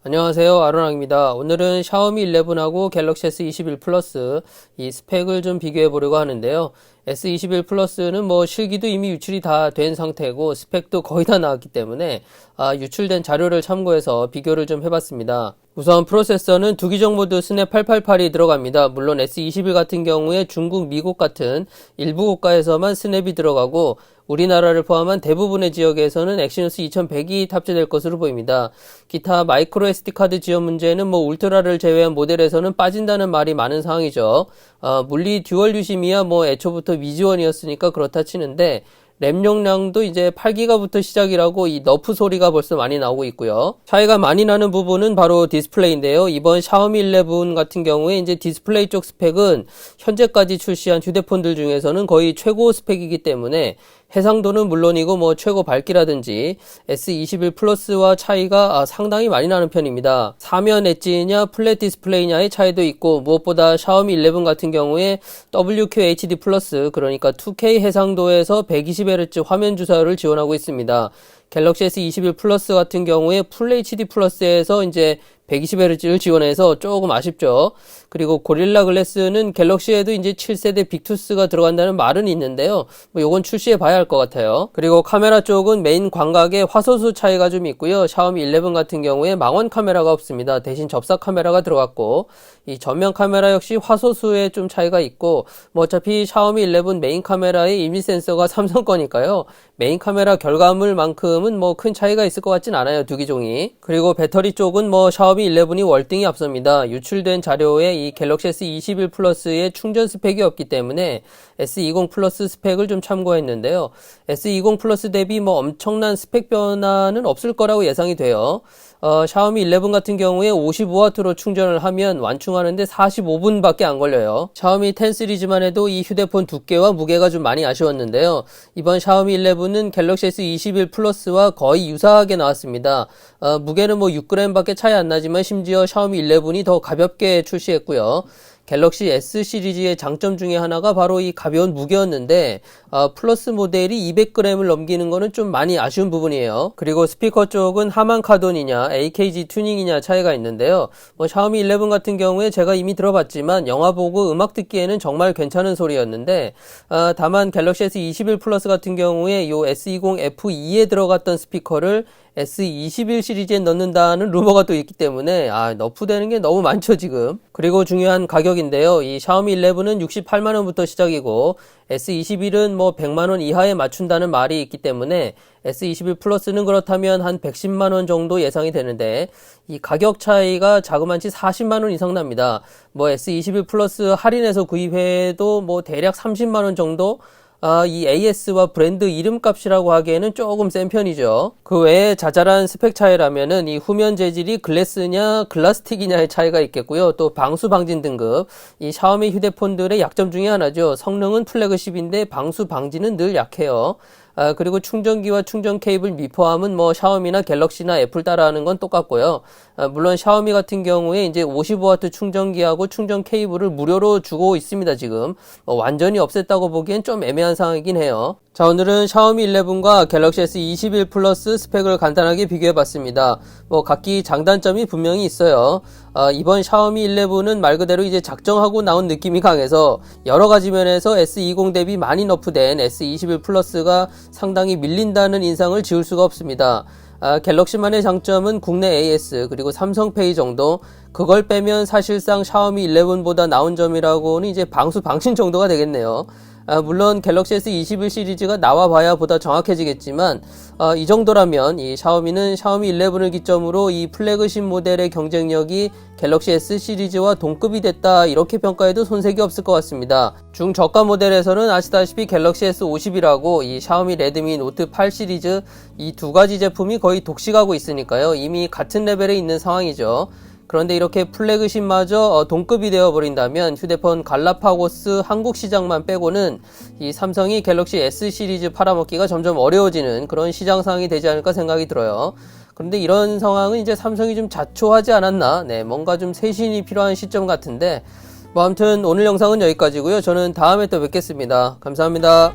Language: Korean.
안녕하세요, 아로랑입니다. 오늘은 샤오미 11하고 갤럭시 S21 플러스 이 스펙을 좀 비교해 보려고 하는데요. S21 플러스는 뭐 실기도 이미 유출이 다 된 상태고 스펙도 거의 다 나왔기 때문에 유출된 자료를 참고해서 비교를 좀 해봤습니다. 우선 프로세서는 두기종 모드 스냅 888이 들어갑니다. 물론 S21 같은 경우에 중국, 미국 같은 일부 고가에서만 스냅이 들어가고 우리나라를 포함한 대부분의 지역에서는 엑시노스 2100이 탑재될 것으로 보입니다. 기타 마이크로 SD카드 지원 문제는 뭐 울트라를 제외한 모델에서는 빠진다는 말이 많은 상황이죠. 물리 듀얼 유심이야 뭐 애초부터 미지원이었으니까 그렇다 치는데 램 용량도 이제 8기가부터 시작이라고 이 너프 소리가 벌써 많이 나오고 있고요. 차이가 많이 나는 부분은 바로 디스플레이인데요. 이번 샤오미 11 같은 경우에 이제 디스플레이 쪽 스펙은 현재까지 출시한 휴대폰들 중에서는 거의 최고 스펙이기 때문에 해상도는 물론이고 뭐 최고 밝기라든지 S21 플러스와 차이가 상당히 많이 나는 편입니다. 사면 엣지냐 플랫 디스플레이냐의 차이도 있고 무엇보다 샤오미 11 같은 경우에 WQHD 플러스 그러니까 2K 해상도에서 120Hz 화면 주사를 지원하고 있습니다. 갤럭시 S21 플러스 같은 경우에 풀 HD 플러스에서 이제 120Hz를 지원해서 조금 아쉽죠. 그리고 고릴라 글래스는 갤럭시에도 이제 7세대 빅투스가 들어간다는 말은 있는데요. 뭐 요건 출시해 봐야 할 것 같아요. 그리고 카메라 쪽은 메인 광각의 화소수 차이가 좀 있고요. 샤오미 11 같은 경우에 망원 카메라가 없습니다. 대신 접사 카메라가 들어갔고 이 전면 카메라 역시 화소수에 좀 차이가 있고 뭐 어차피 샤오미 11 메인 카메라의 이미지 센서가 삼성 거니까요. 메인 카메라 결과물만큼은 뭐 큰 차이가 있을 것 같진 않아요. 두 기종이. 그리고 배터리 쪽은 뭐 샤오미 11이 월등히 앞섭니다. 유출된 자료에 이 갤럭시 S21 플러스의 충전 스펙이 없기 때문에 S20 플러스 스펙을 좀 참고했는데요. S20 플러스 대비 뭐 엄청난 스펙 변화는 없을 거라고 예상이 돼요. 샤오미 11 같은 경우에 55W로 충전을 하면 완충하는데 45분밖에 안 걸려요. 샤오미 10 시리즈만 해도 이 휴대폰 두께와 무게가 좀 많이 아쉬웠는데요. 이번 샤오미 11은 갤럭시 S21 플러스와 거의 유사하게 나왔습니다. 무게는 뭐 6g밖에 차이 안 나지만 심지어 샤오미 11이 더 가볍게 출시했고요. 갤럭시 S 시리즈의 장점 중에 하나가 바로 이 가벼운 무게였는데 플러스 모델이 200g을 넘기는 거는 좀 많이 아쉬운 부분이에요. 그리고 스피커 쪽은 하만 카돈이냐 AKG 튜닝이냐 차이가 있는데요. 뭐 샤오미 11 같은 경우에 제가 이미 들어봤지만 영화 보고 음악 듣기에는 정말 괜찮은 소리였는데 다만 갤럭시 S21 플러스 같은 경우에 요 S20 F2에 들어갔던 스피커를 S21 시리즈에 넣는다는 루머가 또 있기 때문에 너프되는 게 너무 많죠 지금. 그리고 중요한 가격인데요. 이 샤오미 11은 68만원부터 시작이고 S21은 뭐 100만원 이하에 맞춘다는 말이 있기 때문에 S21 플러스는 그렇다면 한 110만원 정도 예상이 되는데 이 가격 차이가 자그만치 40만원 이상 납니다. 뭐 S21 플러스 할인해서 구입해도 뭐 대략 30만원 정도 이 AS와 브랜드 이름값이라고 하기에는 조금 센 편이죠. 그 외에 자잘한 스펙 차이라면은 이 후면 재질이 글래스냐 글라스틱이냐의 차이가 있겠고요. 또 방수 방진 등급, 이 샤오미 휴대폰들의 약점 중에 하나죠. 성능은 플래그십인데 방수 방지는 늘 약해요. 그리고 충전기와 충전 케이블 미포함은 뭐 샤오미나 갤럭시나 애플 따라하는 건 똑같고요. 물론 샤오미 같은 경우에 이제 55W 충전기하고 충전 케이블을 무료로 주고 있습니다, 지금. 완전히 없앴다고 보기엔 좀 애매한 상황이긴 해요. 자, 오늘은 샤오미 11과 갤럭시 S21 플러스 스펙을 간단하게 비교해봤습니다. 뭐 각기 장단점이 분명히 있어요. 이번 샤오미 11은 말 그대로 이제 작정하고 나온 느낌이 강해서 여러 가지 면에서 S20 대비 많이 너프된 S21 플러스가 상당히 밀린다는 인상을 지울 수가 없습니다. 갤럭시만의 장점은 국내 AS 그리고 삼성페이 정도, 그걸 빼면 사실상 샤오미 11보다 나은 점이라고는 이제 방수 방신 정도가 되겠네요. 물론 갤럭시 S21 시리즈가 나와봐야 보다 정확해지겠지만 이 정도라면 이 샤오미는 샤오미 11을 기점으로 이 플래그십 모델의 경쟁력이 갤럭시 S 시리즈와 동급이 됐다 이렇게 평가해도 손색이 없을 것 같습니다. 중저가 모델에서는 아시다시피 갤럭시 S50이라고 이 샤오미 레드미 노트 8 시리즈 이 두 가지 제품이 거의 독식하고 있으니까요. 이미 같은 레벨에 있는 상황이죠. 그런데 이렇게 플래그십마저 동급이 되어버린다면 휴대폰 갈라파고스 한국 시장만 빼고는 이 삼성이 갤럭시 S 시리즈 팔아먹기가 점점 어려워지는 그런 시장 상황이 되지 않을까 생각이 들어요. 그런데 이런 상황은 이제 삼성이 좀 자초하지 않았나? 뭔가 좀 쇄신이 필요한 시점 같은데 뭐 아무튼 오늘 영상은 여기까지고요. 저는 다음에 또 뵙겠습니다. 감사합니다.